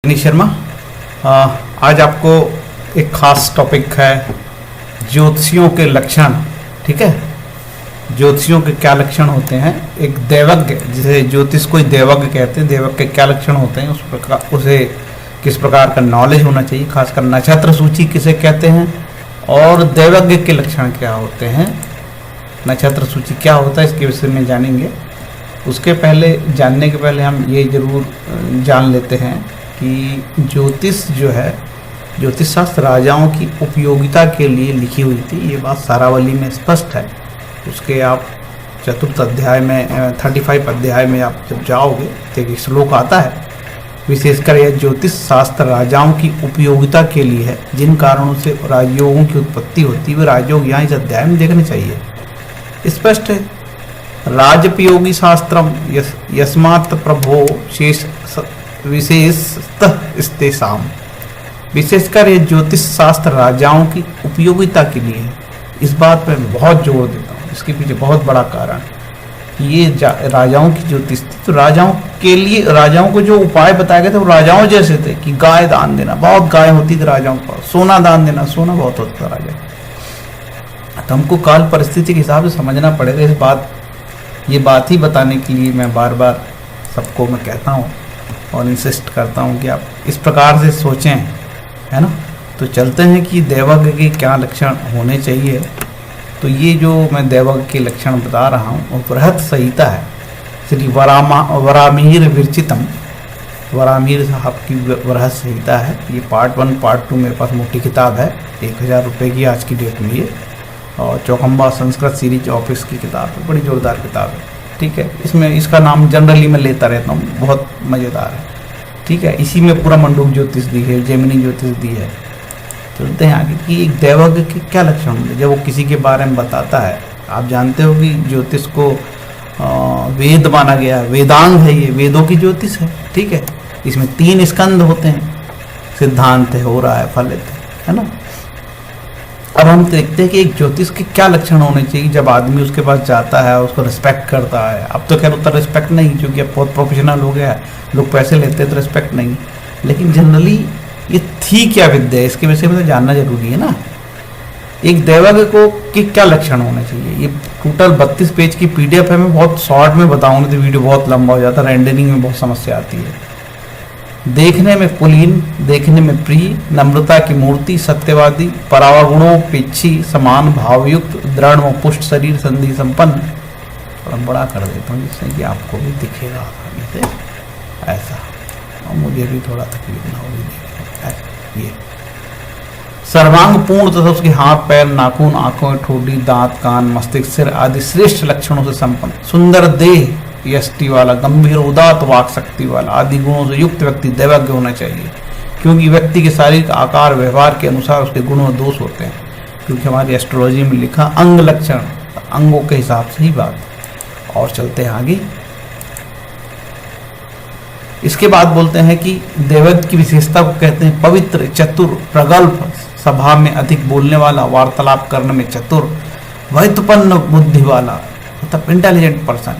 मनीष शर्मा। आज आपको एक खास टॉपिक है ज्योतिषियों के लक्षण। ठीक है, ज्योतिषियों के क्या लक्षण होते हैं, एक देवज्ञ जिसे ज्योतिष को देवज्ञ कहते हैं, देवज्ञ के क्या लक्षण होते हैं, उसे किस प्रकार का नॉलेज होना चाहिए, खासकर नक्षत्र सूची किसे कहते हैं और देवज्ञ के लक्षण क्या होते हैं, नक्षत्र सूची क्या होता है, इसके विषय में जानेंगे। उसके पहले जानने के पहले हम ये जरूर जान लेते हैं कि ज्योतिष जो है, ज्योतिष शास्त्र राजाओं की उपयोगिता के लिए लिखी हुई थी। ये बात सारावली में स्पष्ट है। उसके आप चतुर्थ अध्याय में 35 अध्याय में आप जब जाओगे तो एक श्लोक आता है, विशेषकर यह ज्योतिष शास्त्र राजाओं की उपयोगिता के लिए है, जिन कारणों से राजयोगों की उत्पत्ति होती है वे राजयोग यहाँ इस अध्याय में देखने चाहिए। स्पष्ट है, राजपयोगी शास्त्रम यस्मात् प्रभो शेष विशेषतः इस्तेसाम। विशेषकर ये ज्योतिष शास्त्र राजाओं की उपयोगिता के लिए है। इस बात पर मैं बहुत जोर देता हूँ, इसके पीछे बहुत बड़ा कारण ये राजाओं की ज्योतिष थी, तो राजाओं के लिए, राजाओं को जो उपाय बताए गए थे वो राजाओं जैसे थे कि गाय दान देना, बहुत गाय होती थी राजाओं के पास, सोना दान देना, सोना बहुत होता था राजा। तो हमको काल परिस्थिति के हिसाब से समझना पड़ेगा इस बात। ये बात ही बताने के लिए मैं बार बार सबको मैं कहता हूँ और इंसिस्ट करता हूँ कि आप इस प्रकार से सोचें, है ना। तो चलते हैं कि देवज्ञ के क्या लक्षण होने चाहिए। तो ये जो मैं देवज्ञ के लक्षण बता रहा हूँ वो बृहत संहिता है, श्री वरामिहिर विरचितम, वरामिहिर साहब की बृहत संहिता है। ये पार्ट 1 पार्ट 2 मेरे पास मोटी किताब है, 1000 रुपये की आज की डेट में ये, और चौखंबा संस्कृत सीरीज ऑफिस की किताब है, बड़ी जोरदार किताब है। ठीक है, इसमें इसका नाम जनरली मैं लेता रहता हूँ, बहुत मज़ेदार है। ठीक है, इसी में पूरा मंडूक ज्योतिष दी है, जेमिनी ज्योतिष दी है। चलते हैं आगे कि एक देवज्ञ के क्या लक्षण होंगे जब वो किसी के बारे में बताता है। आप जानते हो कि ज्योतिष को वेद माना गया, वेदांग है, ये वेदों की ज्योतिष है। ठीक है, इसमें 3 स्कंद होते हैं, सिद्धांत है, हो रहा है, फलित है ना। अब हम देखते हैं कि एक ज्योतिष के क्या लक्षण होने चाहिए जब आदमी उसके पास जाता है, उसको रिस्पेक्ट करता है। अब तो खैर उतना रिस्पेक्ट नहीं, क्योंकि अब बहुत प्रोफेशनल हो गया है, लोग पैसे लेते हैं तो रिस्पेक्ट नहीं, लेकिन जनरली ये थी क्या विद्या, इसके विषय में तो जानना जरूरी है ना। एक देवज्ञ को कि क्या लक्षण होने चाहिए, ये टोटल 32 पेज की PDF है। मैं बहुत शॉर्ट में बताऊंगा तो वीडियो बहुत लंबा हो जाता है, रेंडरिंग में बहुत समस्या आती है। देखने में कुलीन, देखने में प्रिय, नम्रता की मूर्ति, सत्यवादी, परावगुणोपेक्षी, समान भावयुक्त, दृढ़ व पुष्ट शरीर, संधि संपन्न। थोड़ा बड़ा कर देता हूँ जिससे कि आपको भी दिखेगा आसानी से, ऐसा, और मुझे भी थोड़ा तकलीफ ना होगी। ये सर्वांग पूर्ण तथा उसके हाथ पैर, नाखून, आंखों, ठोड़ी, दांत, कान, मस्तिष्क, सिर आदि श्रेष्ठ लक्षणों से संपन्न, सुंदर देह, यष्टि वाला, गंभीर उदात्त वाक शक्ति वाला आदि गुणों से युक्त व्यक्ति देवज्ञ होना चाहिए। क्योंकि व्यक्ति के शारीरिक आकार व्यवहार के अनुसार उसके गुण और दोष होते हैं। क्योंकि हमारी एस्ट्रोलॉजी में लिखा अंग लक्षण, अंगों के हिसाब से ही बात। और चलते हैं आगे। इसके बाद बोलते हैं कि देवज्ञ की विशेषता को कहते हैं पवित्र, चतुर, प्रगल्भ, सभा में अधिक बोलने वाला, वार्तालाप करने में चतुर, व्युत्पन्न बुद्धि वाला, मतलब इंटेलिजेंट पर्सन,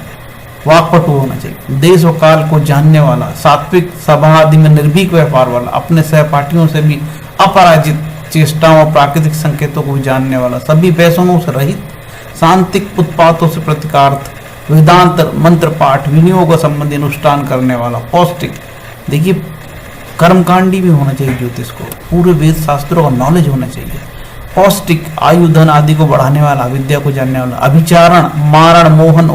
वाक्पटु होना चाहिए, देश और काल को जानने वाला, सात्विक, सभा आदि में निर्भीक व्यवहार वाला, अपने सहपाठियों से भी अपराजित, चेष्टाओं और प्राकृतिक संकेतों को भी जानने वाला, सभी व्यसनों से रहित, शांतिक, उत्पातों से प्रतिकार्थ, वेदांत मंत्र पाठ, विनियोग संबंधी अनुष्ठान करने वाला, पौष्टिक। देखिए, कर्मकांडी भी होना चाहिए ज्योतिष को, पूरे वेद शास्त्रों का नॉलेज होना चाहिए, पौष्टिक, आयु धन आदि को बढ़ाने वाला, विद्या को जानने वाला, अभिचारण, मारण, मोहन,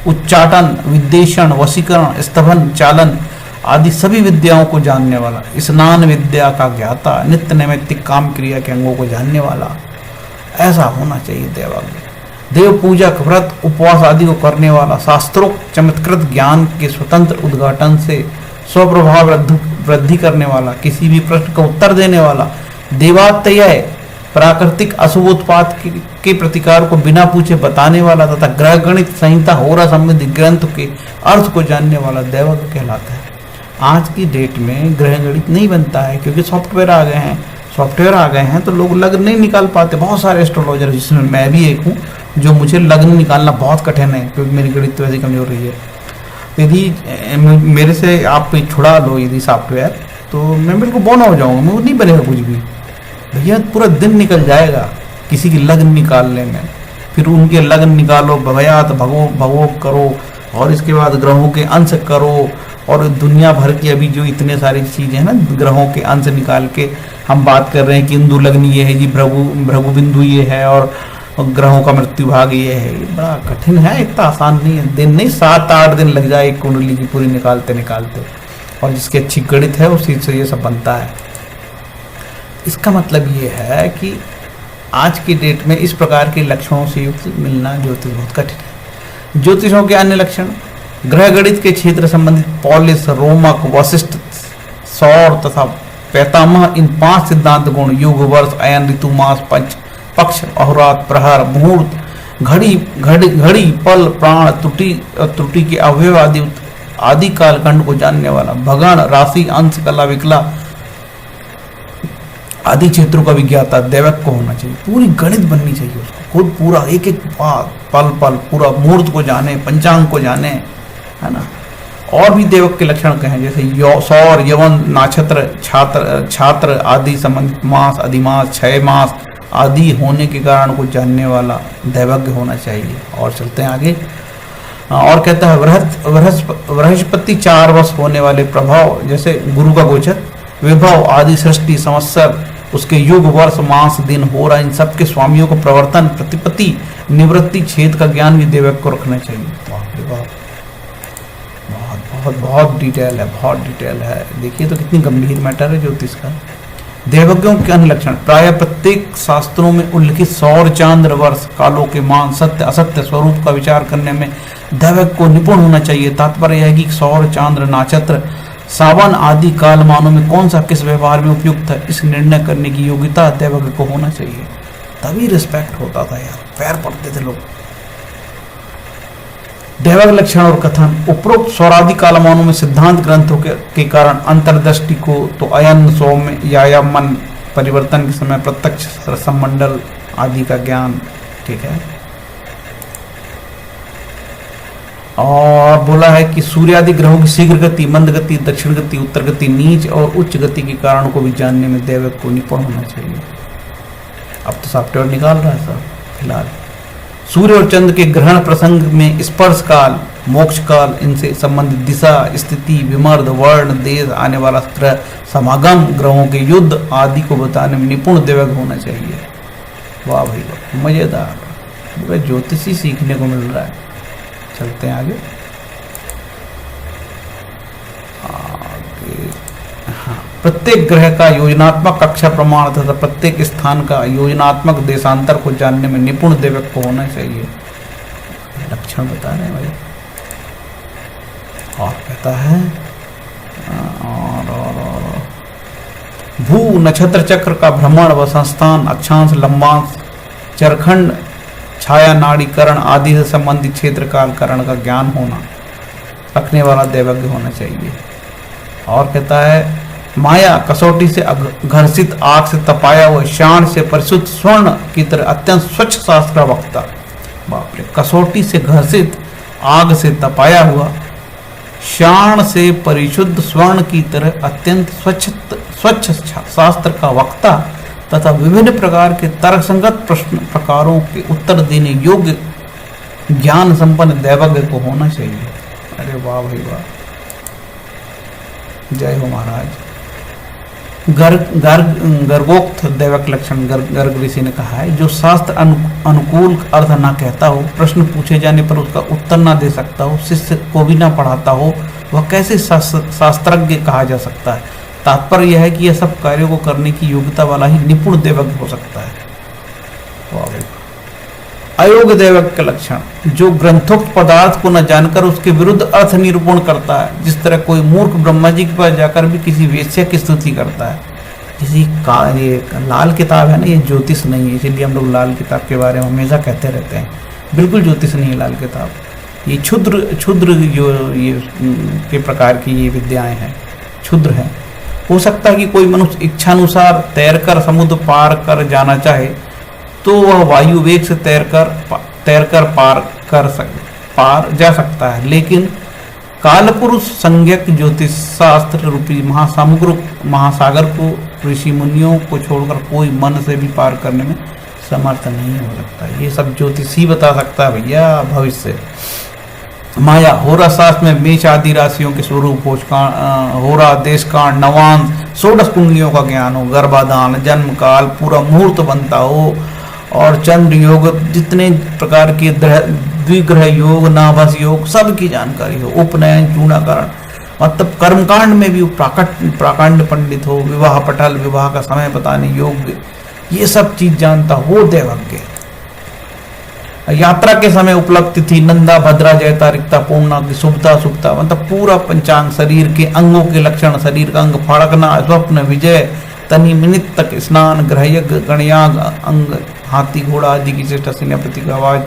उच्चाटन, विद्वेषण, वशीकरण, स्तभन, चालन आदि सभी विद्याओं को जानने वाला, स्नान विद्या का ज्ञाता, नित्य नैमित्तिक काम क्रिया के अंगों को जानने वाला, ऐसा होना चाहिए देवज्ञ। देव पूजा, व्रत, उपवास आदि को करने वाला, शास्त्रोक्त चमत्कृत ज्ञान के स्वतंत्र उद्घाटन से स्वप्रभाव वृद्धि करने वाला, किसी भी प्रश्न का उत्तर देने वाला, देवात्मय, प्राकृतिक अशुभ उत्पाद के प्रतिकार को बिना पूछे बताने वाला तथा ग्रह गणित संहिता, होरा संबंधी ग्रंथ के अर्थ को जानने वाला देवज्ञ कहलाता है। आज की डेट में ग्रह गणित नहीं बनता है, क्योंकि सॉफ्टवेयर आ गए हैं, तो लोग लग्न नहीं निकाल पाते। बहुत सारे एस्ट्रोलॉजर, जिसमें मैं भी एक हूँ, जो मुझे लग्न निकालना बहुत कठिन है, क्योंकि मेरी गणित तो वैसे कमजोर रही है। यदि मेरे से आप छुड़ा लो यदि सॉफ्टवेयर, तो मैं बिल्कुल बौना हो जाऊंगा, मुझे नहीं बनेगा कुछ भी भैया। पूरा दिन निकल जाएगा किसी की लगन निकालने में, फिर उनके लगन निकालो, भगयात भगो भगो करो, और इसके बाद ग्रहों के अंश करो, और दुनिया भर की अभी जो इतने सारी चीज़ें हैं ना, ग्रहों के अंश निकाल के हम बात कर रहे हैं कि इंदु लग्न ये है जी, भृगु बिंदु ये है, और ग्रहों का मृत्यु भाग ये है। ये बड़ा कठिन है, इतना आसान नहीं है। दिन नहीं 7-8 दिन लग जाए एक कुंडली की पूरी निकालते निकालते, और जिसकी अच्छी गणित है उसी से ये सब बनता है। इसका मतलब ये है कि आज की डेट में इस प्रकार के लक्षणों से युक्त मिलना ज्योतिष बहुत कठिन है। ज्योतिषों के अन्य लक्षण, ग्रह गणित के क्षेत्र संबंधित पॉलिस, रोमक, वशिष्ठ, सौर तथा पैतामह, इन 5 सिद्धांत गुण युग, वर्ष, अयन, ऋतु, मास, पंच, पक्ष, अहोरात्र, प्रहर, मुहूर्त, घड़ी, पल, प्राण, त्रुटि के अवयव आदि कालखंड को जानने वाला, भगण, राशि, अंश, कला, विकला आदि क्षेत्रों का विज्ञाता दैवक को होना चाहिए। पूरी गणित बननी चाहिए उसको, खुद पूरा एक एक पल पूरा मुहूर्त को जाने, पंचांग को जाने, है ना। और भी देवक के लक्षण कहें, जैसे सौर, यवन, नक्षत्र, छात्र आदि संबंधित, मास, अधिमास, 6 मास आदि होने के कारण को जानने वाला दैवज्ञ होना चाहिए। और चलते हैं आगे, और कहता है बृहस्पति 4 वर्ष होने वाले प्रभाव, जैसे गुरु का गोचर, विभव आदि, सृष्टि, संवत्सर, उसके युग, वर्ष, मास, दिन, हो रहा, इन सब के स्वामियों को प्रवर्तन, प्रतिपत्ति, निवृत्ति, छेद का ज्ञान भी देवक को रखना चाहिए। बहुत बहुत डिटेल है, बहुत डिटेल है। देखिए तो कितनी गंभीर मैटर है ज्योतिष का। देवज्ञों के अन्य लक्षण, प्राय प्रत्येक शास्त्रों में उल्लिखित सौर, चांद्र, वर्ष, कालों के मान, सत्य असत्य स्वरूप का विचार करने में दैवज्ञ को निपुण होना चाहिए। तात्पर्य यह है कि सौर, चांद्र, नक्षत्र, सावन आदि कालमानों में कौन सा किस व्यवहार में उपयुक्त है, इस निर्णय करने की योग्यता दैवज्ञ को होना चाहिए। तभी रिस्पेक्ट होता था यार, पैर पड़ते थे लोग। दैवज्ञ लक्षण और कथन, उपरोक्त सौरादि कालमानों में सिद्धांत ग्रंथों के कारण अंतर्दृष्टि को तो अयन, सौम्य, यायामन, परिवर्तन के समय प्रत्यक्ष संमंडल आदि का ज्ञान, ठीक है। और बोला है कि सूर्य आदि ग्रहों की शीघ्र गति, मंद गति, दक्षिण गति, उत्तर गति, नीच और उच्च गति के कारण को भी जानने में दैवज्ञ को निपुण होना चाहिए। अब तो सॉफ्टवेयर निकाल रहा है सब फिलहाल। सूर्य और चंद्र के ग्रहण प्रसंग में स्पर्श काल, मोक्ष काल, इनसे संबंधित दिशा, स्थिति, विमर्द, वर्ण, देश, आने वाला ग्रह समागम, ग्रहों के युद्ध आदि को बताने में निपुण दैवज्ञ होना चाहिए। वाह भाई वाह, मजेदार, पूरा ज्योतिषी सीखने को मिल रहा है। चलते हैं आगे। हाँ, प्रत्येक ग्रह का योजनात्मक कक्षा प्रमाण तथा प्रत्येक स्थान का योजनात्मक देशांतर को जानने में निपुण दैवज्ञ को होना चाहिए। लक्षण बता रहे हैं भाई। और कहता है और भू नक्षत्र चक्र का भ्रमण व संस्थान, अक्षांश, लंबांश, चरखंड, छाया, नाड़ीकरण आदि से संबंधित क्षेत्र कालकरण का ज्ञान होना रखने वाला दैवज्ञ होना चाहिए। और कहता है माया, कसौटी से घर्षित, आग से तपाया हुआ, शान से परिशुद्ध स्वर्ण की तरह अत्यंत स्वच्छ शास्त्र वक्ता। बाप रे, कसौटी से घर्षित, आग से तपाया हुआ, शान से परिशुद्ध स्वर्ण की तरह अत्यंत स्वच्छ शास्त्र का वक्ता तथा विभिन्न प्रकार के तर्कसंगत प्रश्न प्रकारों के उत्तर देने योग्य ज्ञान संपन्न दैवज्ञ को होना चाहिए। अरे वाह भाई वाह, जय हो महाराज। गर्गोक्त दैवक लक्षण, गर्ग ऋषि ने कहा है, जो शास्त्र अनुकूल अर्थ ना कहता हो, प्रश्न पूछे जाने पर उसका उत्तर ना दे सकता हो, शिष्य को भी ना पढ़ाता हो, वह कैसे शास्त्रज्ञ कहा जा सकता है। तात्पर्य यह है कि यह सब कार्यों को करने की योग्यता वाला ही निपुण दैवज्ञ हो सकता है। अयोग्य दैवज्ञ का लक्षण, जो ग्रंथोक्त पदार्थ को न जानकर उसके विरुद्ध अर्थ निरूपण करता है, जिस तरह कोई मूर्ख ब्रह्मा जी के पास जाकर भी किसी वेश्या की स्तुति करता है। किसी का ये लाल किताब है ना, ये ज्योतिष नहीं है, इसलिए हम लोग लाल किताब के बारे में हमेशा कहते रहते हैं। बिल्कुल ज्योतिष नहीं है लाल किताब, ये क्षुद्र जो ये के प्रकार की ये विद्याएं हैं, क्षुद्र हैं। हो सकता है कि कोई मनुष्य इच्छानुसार तैरकर समुद्र पार कर जाना चाहे तो वह वायु वेग से तैरकर पार जा सकता है, लेकिन कालपुरुष संज्ञक ज्योतिष शास्त्र रूपी महासागर को ऋषि मुनियों को छोड़कर कोई मन से भी पार करने में समर्थ नहीं हो सकता। ये सब ज्योतिष ही बता सकता है भैया भविष्य। माया होरा शास्त्र में मेष आदि राशियों के स्वरूप होरा, देश कांड, नवांश, 16 कुंडलियों का ज्ञान हो, गर्भाधान, जन्म काल, पूरा मुहूर्त बनता हो और चंद्र योग, जितने प्रकार के द्विग्रह योग, नाभस योग, सब की जानकारी हो, उपनयन, चूड़ाकरण, मतलब कर्मकांड में भी प्राकांड पंडित हो, विवाह पटल, विवाह का समय बताने योग्य, ये सब चीज जानता हो देवज्ञ। यात्रा के समय उपलब्ध तिथि, नंदा, भद्रा, जयता, रिक्ता, पूर्णा की शुभता शुभता, मतलब पूरा पंचांग, शरीर के अंगों के लक्षण, शरीर का अंग फड़कना, स्वप्न, विजय, तनि मिनिट तक स्नान, ग्रहयज्ञ, गणयाग, अंग, हाथी, घोड़ा आदि की चेष्टा, प्रतीक, आवाज,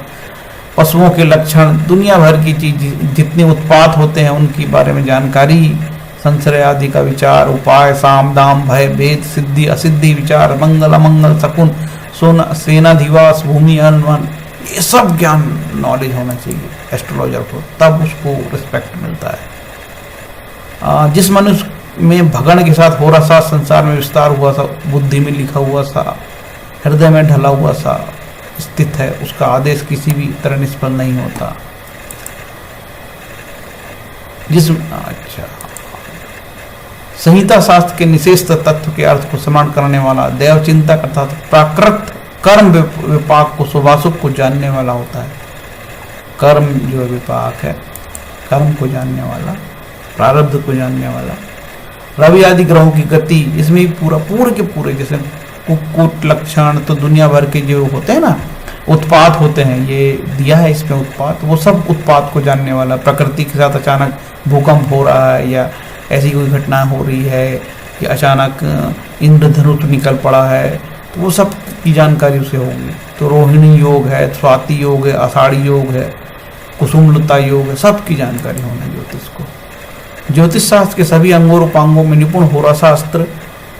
पशुओं के लक्षण, दुनिया भर की चीज, जितने उत्पात होते हैं उनके बारे में जानकारी, संशय आदि का विचार, उपाय, साम दाम, भय भेद, सिद्धि असिद्धि विचार, मंगल अमंगल, शकुन, सोना, सेनाधिवास, भूमि, अनवन, ये सब ज्ञान नॉलेज होना चाहिए एस्ट्रोलॉजर को, तब उसको रिस्पेक्ट मिलता है। जिस मनुष्य में भगन के साथ होरा शास्त्र संसार में विस्तार हुआ सा, बुद्धि में लिखा हुआ सा, हृदय में ढला हुआ सा स्थित है, उसका आदेश किसी भी तरह निष्फल नहीं होता। अच्छा, संहिता शास्त्र के निशेष तत्व के अर्थ को स्मरण करने वाला, देवचिंतक अर्थात प्राकृत कर्म विपाक को, शुभाशुभ को जानने वाला होता है। कर्म जो विपाक है, कर्म को जानने वाला, प्रारब्ध को जानने वाला, रवि आदि ग्रहों की गति, इसमें पूरे के पूरे, जैसे कुक्कुट लक्षण, तो दुनिया भर के जो होते हैं ना उत्पात होते हैं, ये दिया है इसमें उत्पात, वो सब उत्पात को जानने वाला, प्रकृति के साथ अचानक भूकंप हो रहा है या ऐसी कोई घटना हो रही है कि अचानक इंद्रधनुष निकल पड़ा है, तो वो सब की जानकारी उसे होगी। तो रोहिणी योग है, स्वाति योग है, आषाढ़ी योग है, कुसुमलता योग है, सब की जानकारी होना ज्योतिष को। ज्योतिष शास्त्र के सभी अंगों उपांगों में निपुण होरा शास्त्र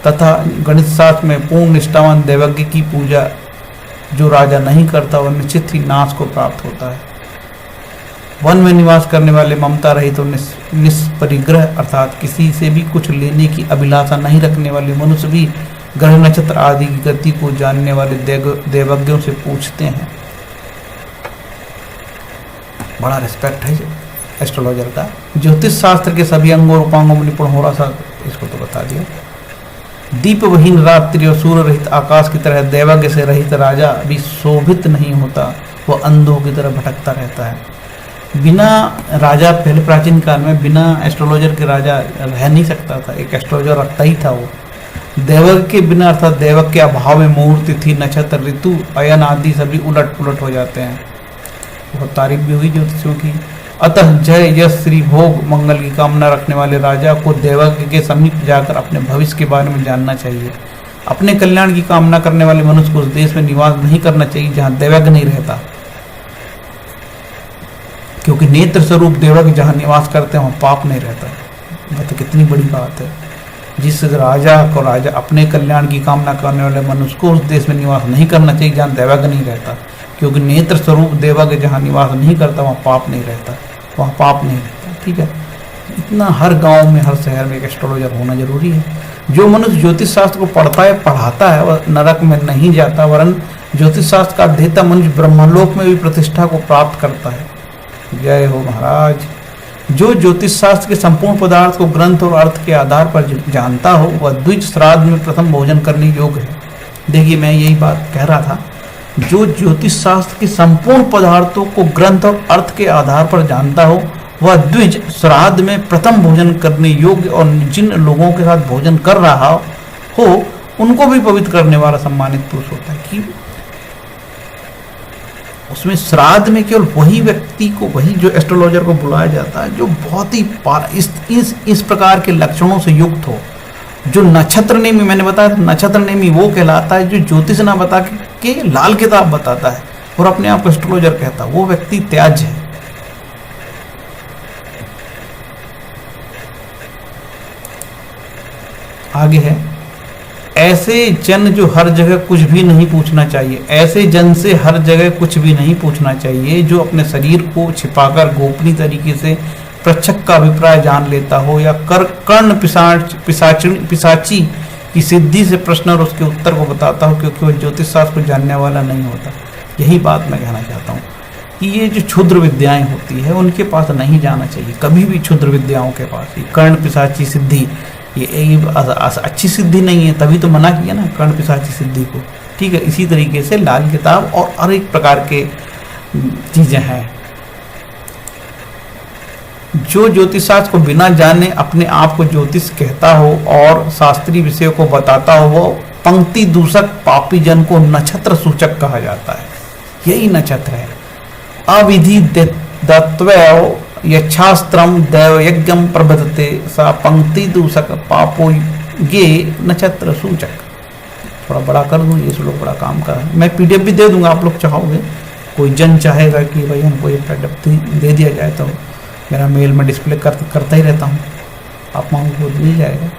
तथा गणित शास्त्र में पूर्ण निष्ठावान देवज्ञ की पूजा जो राजा नहीं करता वह निश्चित ही नाश को प्राप्त होता है। वन में निवास करने वाले ममता रहित तो निष्परिग्रह अर्थात किसी से भी कुछ लेने की अभिलाषा नहीं रखने वाले मनुष्य भी ग्रह नक्षत्र आदि की गति को जानने वाले देवज्ञों से पूछते हैं। बड़ा रिस्पेक्ट है एस्ट्रोलॉजर का। ज्योतिष शास्त्र के सभी अंगों और उपांगों में निपुण हो रहा था, इसको तो बता दिया। दीपविहीन रात्रि और सूर्य रहित आकाश की तरह देवज्ञ से रहित राजा भी शोभित नहीं होता, वह अंधों की तरह भटकता रहता है। बिना राजा, पहले प्राचीन काल में बिना एस्ट्रोलॉजर के राजा रह नहीं सकता था, एक एस्ट्रोलॉजर रखता ही था वो। देवज्ञ के बिना अर्थात देवज्ञ के अभाव में मुहूर्त, तिथि, नक्षत्र, ऋतु, अयन आदि सभी उलट पुलट हो जाते हैं। बहुत तारीफ भी हुई ज्योतिषियों की। अतः जय यश श्री भोग मंगल की कामना रखने वाले राजा को देवज्ञ के समीप जाकर अपने भविष्य के बारे में जानना चाहिए। अपने कल्याण की कामना करने वाले मनुष्य को उस देश में निवास नहीं करना चाहिए जहां देवज्ञ नहीं रहता, क्योंकि नेत्र स्वरूप देवज्ञ जहां निवास करते हैं वहां पाप नहीं रहता। यह तो कितनी बड़ी बात है। जिस राजा को राजा अपने कल्याण की कामना करने वाले मनुष्य को उस देश में निवास नहीं करना चाहिए जहाँ देवज्ञ नहीं रहता, क्योंकि नेत्र स्वरूप देवज्ञ जहाँ निवास नहीं करता वहाँ पाप नहीं रहता, वहाँ पाप नहीं रहता। ठीक है, इतना हर गांव में, हर शहर में एक एस्ट्रोलॉजर होना जरूरी है। जो मनुष्य ज्योतिष शास्त्र को पढ़ता है, पढ़ाता है, वह नरक में नहीं जाता, वरन ज्योतिष शास्त्र का अध्येता मनुष्य ब्रह्मलोक में भी प्रतिष्ठा को प्राप्त करता है। जय हो महाराज। जो ज्योतिष शास्त्र के संपूर्ण पदार्थ को ग्रंथ और अर्थ के आधार पर जानता हो वह द्विज श्राद्ध में प्रथम भोजन करने योग्य है। देखिए, मैं यही बात कह रहा था, जो ज्योतिष शास्त्र के संपूर्ण पदार्थों को ग्रंथ और अर्थ के आधार पर जानता हो वह द्विज श्राद्ध में प्रथम भोजन करने योग्य और जिन लोगों के साथ भोजन कर रहा हो उनको भी पवित्र करने वाला सम्मानित पुरुष होता है। कि उसमें श्राद्ध में केवल वही व्यक्ति को, वही जो एस्ट्रोलॉजर को बुलाया जाता है जो बहुत ही इस प्रकार के लक्षणों से युक्त हो। जो नक्षत्र नेमी, मैंने बताया नक्षत्र नेमी वो कहलाता है जो ज्योतिष ना बता के लाल किताब बताता है और अपने आप को एस्ट्रोलॉजर कहता है, वो व्यक्ति त्याज्य है। आगे है, ऐसे जन जो हर जगह कुछ भी नहीं पूछना चाहिए, ऐसे जन से हर जगह कुछ भी नहीं पूछना चाहिए जो अपने शरीर को छिपाकर गोपनीय तरीके से पृच्छक का अभिप्राय जान लेता हो, या कर्ण पिशाची की सिद्धि से प्रश्न और उसके उत्तर को बताता हो, क्योंकि वह ज्योतिष शास्त्र को जानने वाला नहीं होता। यही बात मैं कहना चाहता हूँ कि ये जो क्षुद्र विद्याएं होती है उनके पास नहीं जाना चाहिए कभी भी। क्षुद्र विद्याओं के पास ये कर्ण पिशाची सिद्धि, ये अच्छी सिद्धि नहीं है, तभी तो मना किया ना कर्ण पिशाची सिद्धि को। ठीक है, इसी तरीके से लाल किताब और एक प्रकार के चीजें हैं। जो ज्योतिष शास्त्र को बिना जाने अपने आप को ज्योतिष कहता हो और शास्त्रीय विषयों को बताता हो, वो पंक्ति दूषक पापी जन को नक्षत्र सूचक कहा जाता है। यही नक्षत्र है। अविधि दत्वैव यच्छास्त्रम दैव यज्ञम प्रबधते सा पंक्ति दूषक पापो ये नक्षत्र सूचक। थोड़ा बड़ा कर दूँ, ये श्लोक बड़ा काम का है। मैं PDF भी दे दूंगा, आप लोग चाहोगे, कोई जन चाहेगा कि भाई हमको ये PDF दे दिया जाए तो मेरा मेल में डिस्प्ले करता ही रहता हूँ, आप मांगो तो मिल जाएगा।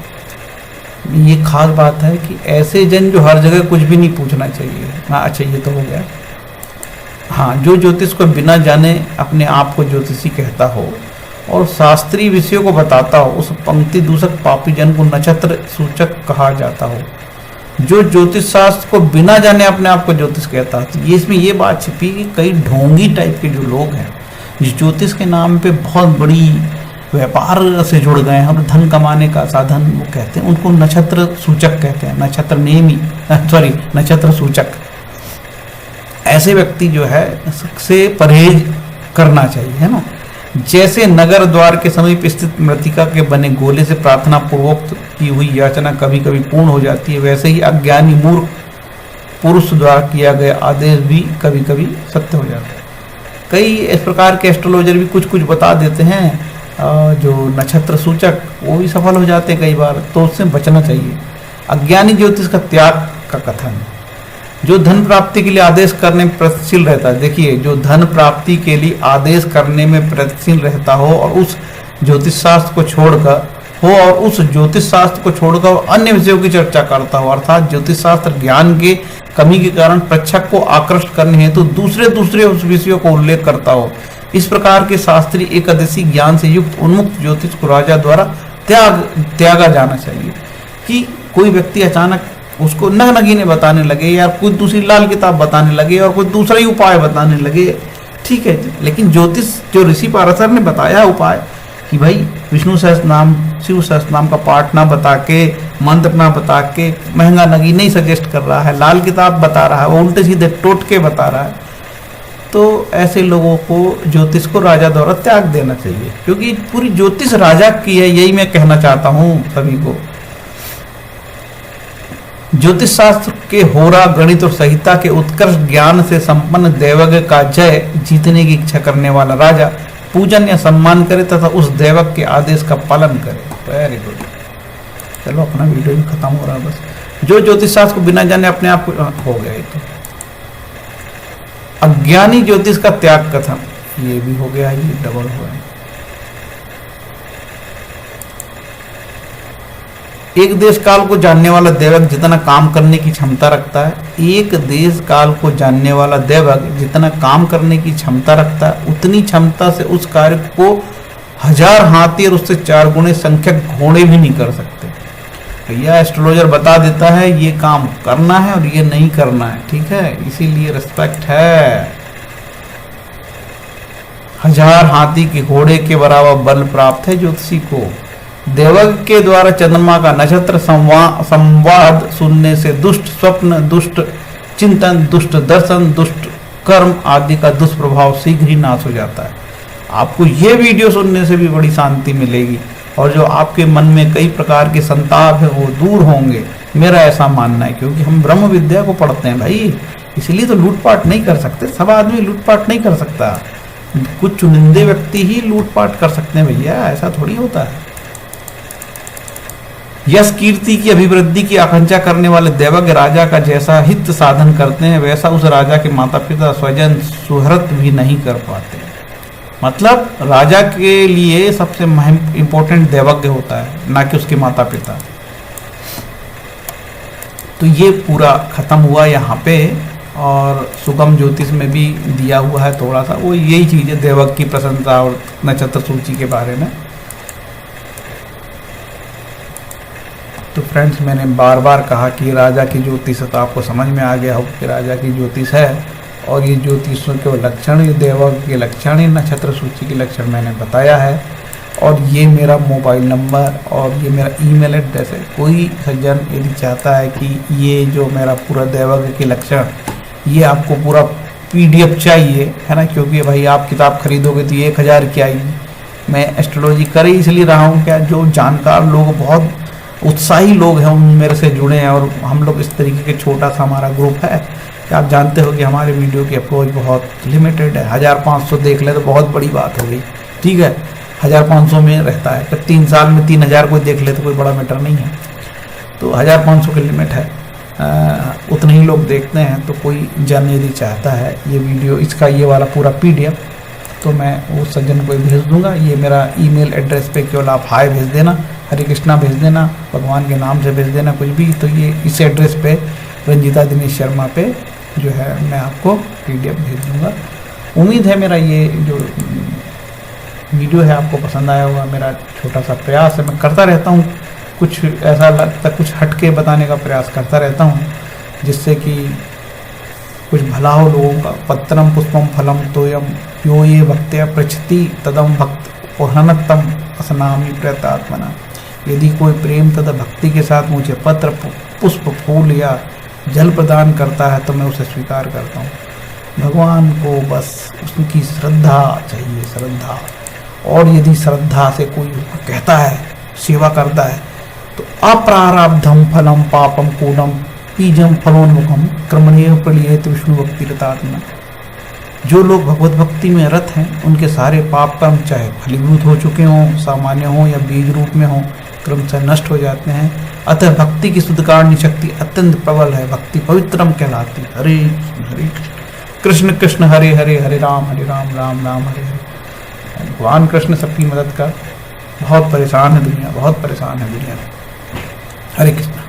ये खास बात है कि ऐसे जन जो हर जगह कुछ भी नहीं पूछना चाहिए। हाँ अच्छा, ये तो हो गया। हाँ, जो ज्योतिष को बिना जाने अपने आप को ज्योतिषी कहता हो और शास्त्रीय विषयों को बताता हो, उस पंक्ति दूषक पापी जन को नक्षत्र सूचक कहा जाता हो। जो ज्योतिष शास्त्र को बिना जाने अपने आप को ज्योतिष कहता है, तो ये इसमें ये बात छिपी कि कई ढोंगी टाइप के जो लोग हैं, जो ज्योतिष के नाम पे बहुत बड़ी व्यापार से जुड़ गए हैं और धन कमाने का साधन वो कहते हैं, उनको नक्षत्र सूचक कहते हैं। नक्षत्र नेमी, सॉरी, नक्षत्र सूचक। ऐसे व्यक्ति जो है से परहेज करना चाहिए, है ना। जैसे नगर द्वार के समीप स्थित मृतिका के बने गोले से प्रार्थना पूर्वक की हुई याचना कभी कभी पूर्ण हो जाती है, वैसे ही अज्ञानी मूर्ख पुरुष द्वारा किया गया आदेश भी कभी कभी सत्य हो जाता है। कई इस प्रकार के एस्ट्रोलॉजर भी कुछ कुछ बता देते हैं, जो नक्षत्र सूचक, वो भी सफल हो जाते हैं कई बार, तो उससे बचना चाहिए। अज्ञानी ज्योतिष का त्याग का कथन। जो धन प्राप्ति के लिए आदेश करने में प्रयत्नशील रहता है, देखिए, जो धन प्राप्ति के लिए आदेश करने में प्रयत्नशील रहता हो और उस ज्योतिष शास्त्र को छोड़कर अन्य विषयों की चर्चा करता हो, अर्थात ज्योतिष शास्त्र ज्ञान के कमी के कारण प्रेक्षक को आकृष्ट करने हेतु दूसरे उस विषयों को उल्लेख करता हो, इस प्रकार के शास्त्रीय एकदशी ज्ञान से युक्त उन्मुक्त ज्योतिष को राजा द्वारा त्यागा जाना चाहिए। कि कोई व्यक्ति अचानक उसको नगीने बताने लगे, या कोई दूसरी लाल किताब बताने लगे, और कोई दूसरा ही उपाय बताने लगे, ठीक है, लेकिन ज्योतिष जो ऋषि पाराशर ने बताया उपाय कि भाई विष्णु सहस्त्र नाम, शिव सहस्त्र नाम का पाठ ना बता के, मंत्र ना बता के, महंगा नगी नहीं सजेस्ट कर रहा है, लाल किताब बता रहा है, वो उल्टे सीधे टोटके बता रहा है, तो ऐसे लोगों को ज्योतिष को राजा द्वारा त्याग देना चाहिए, क्योंकि पूरी ज्योतिष राजा की है। यही मैं कहना चाहता हूँ सभी को। ज्योतिष शास्त्र के होरा, गणित और संहिता के उत्कृष्ट ज्ञान से संपन्न दैवज्ञ का जय जीतने की इच्छा करने वाला राजा पूजन या सम्मान करे तथा उस दैवज्ञ के आदेश का पालन करे। Very good. चलो, अपना वीडियो भी खत्म हो रहा है बस। जो ज्योतिष शास्त्र को बिना जाने अपने आप हो गया। तो अज्ञानी ज्योतिष का त्याग कथन, ये भी हो गया, ये डबल हुआ है। एक देश काल को जानने वाला दैवज्ञ जितना काम करने की क्षमता रखता है, एक देश काल को जानने वाला दैवज्ञ जितना काम करने की क्षमता रखता है, उतनी क्षमता से उस कार्य को 1000 हाथी और उससे 4 गुणे संख्यक घोड़े भी नहीं कर सकते। भैया एस्ट्रोलॉजर बता देता है ये काम करना है और ये नहीं करना है, ठीक है, इसीलिए रिस्पेक्ट है। 1000 हाथी के घोड़े के बराबर बल प्राप्त है ज्योतिषी को। देवज्ञ के द्वारा चंद्रमा का नक्षत्र संवाद सुनने से दुष्ट स्वप्न, दुष्ट चिंतन, दुष्ट दर्शन, दुष्ट कर्म आदि का दुष्प्रभाव शीघ्र ही नाश हो जाता है। आपको ये वीडियो सुनने से भी बड़ी शांति मिलेगी और जो आपके मन में कई प्रकार के संताप है वो दूर होंगे, मेरा ऐसा मानना है। क्योंकि हम ब्रह्म विद्या को पढ़ते हैं भाई, इसलिए तो लूटपाट नहीं कर सकते। सब आदमी लूटपाट नहीं कर सकता, कुछ चुनिंदे व्यक्ति ही लूटपाट कर सकते हैं भैया, ऐसा थोड़ी होता है। यश कीर्ति की अभिवृद्धि की आकांक्षा करने वाले दैवज्ञ राजा का जैसा हित साधन करते हैं, वैसा उस राजा के माता पिता स्वजन सुहृत भी नहीं कर पाते। मतलब राजा के लिए सबसे इंपॉर्टेंट दैवज्ञ होता है, ना कि उसके माता पिता। तो ये पूरा खत्म हुआ यहाँ पे और सुगम ज्योतिष में भी दिया हुआ है थोड़ा सा, वो यही चीज़ है देवक की प्रशंसा और नक्षत्र सूची के बारे में। तो फ्रेंड्स, मैंने बार बार कहा कि राजा की ज्योतिष तो आपको समझ में आ गया हो कि राजा की ज्योतिष है, और ये ज्योतिषों के लक्षण, ये देवक के लक्षण, ये नक्षत्र सूची के लक्षण मैंने बताया है। और ये मेरा मोबाइल नंबर और ये मेरा ईमेल एड्रेस है। कोई सज्जन यदि चाहता है कि ये जो मेरा पूरा देवक के लक्षण, ये आपको पूरा PDF चाहिए, है ना, क्योंकि भाई आप किताब खरीदोगे तो 1000 की आएगी। मैं एस्ट्रोलॉजी कर ही इसलिए रहा हूँ क्या, जो जानकार लोग, बहुत उत्साही लोग हैं, उन मेरे से जुड़े हैं, और हम लोग इस तरीके के छोटा सा हमारा ग्रुप है कि आप जानते हो कि हमारे वीडियो की अप्रोच बहुत लिमिटेड है। 1500 देख ले तो बहुत बड़ी बात हो गई, ठीक है, 1500 में रहता है। तो 3 साल में 3000 कोई देख ले तो कोई बड़ा मैटर नहीं है। तो 1500 की लिमिट है, उतने ही लोग देखते हैं। तो कोई जन यदि चाहता है ये वीडियो, इसका ये वाला पूरा PDF, तो मैं वो सज्जन को भेज दूंगा। ये मेरा ईमेल एड्रेस पे केवल आप हाय भेज देना, हरे कृष्णा भेज देना, भगवान के नाम से भेज देना, कुछ भी। तो ये इस एड्रेस पे रंजीता दिनेश शर्मा पे जो है मैं आपको PDF भेज दूंगा। उम्मीद है मेरा ये जो वीडियो है आपको पसंद आया होगा। मेरा छोटा सा प्रयास है, मैं करता रहता हूँ, कुछ ऐसा लगता, कुछ हटके बताने का प्रयास करता रहता हूँ, जिससे कि कुछ भला हो लोगों का। पत्रम पुष्पम फलम तोयम यो ये भक्त्या पृच्छति तदम भक्त पुहनतम असनामी प्रयतात्मना। यदि कोई प्रेम तथा भक्ति के साथ मुझे पत्र, पुष्प, फूल या जल प्रदान करता है तो मैं उसे स्वीकार करता हूँ। भगवान को बस उसकी श्रद्धा चाहिए, श्रद्धा। और यदि श्रद्धा से कोई कहता है, सेवा करता है, तो अप्रारब्धम फलम पापम कूलम बीजम फलोन्मुखम क्रमणीय प्रलियत विष्णु भक्ति रतात्मा। जो लोग भगवत भक्ति में रत हैं, उनके सारे पाप कर्म चाहे फलीभूत हो चुके हों, सामान्य हों या बीज रूप में हों, क्रमशः नष्ट हो जाते हैं। अतः भक्ति की शुद्धकारणी शक्ति अत्यंत प्रबल है। भक्ति पवित्रम कहलाती। हरे हरे कृष्ण कृष्ण हरे हरे, हरे राम राम राम हरे हरे। भगवान कृष्ण सबकी मदद कर। बहुत परेशान है दुनिया, बहुत परेशान है दुनिया। हरे कृष्ण।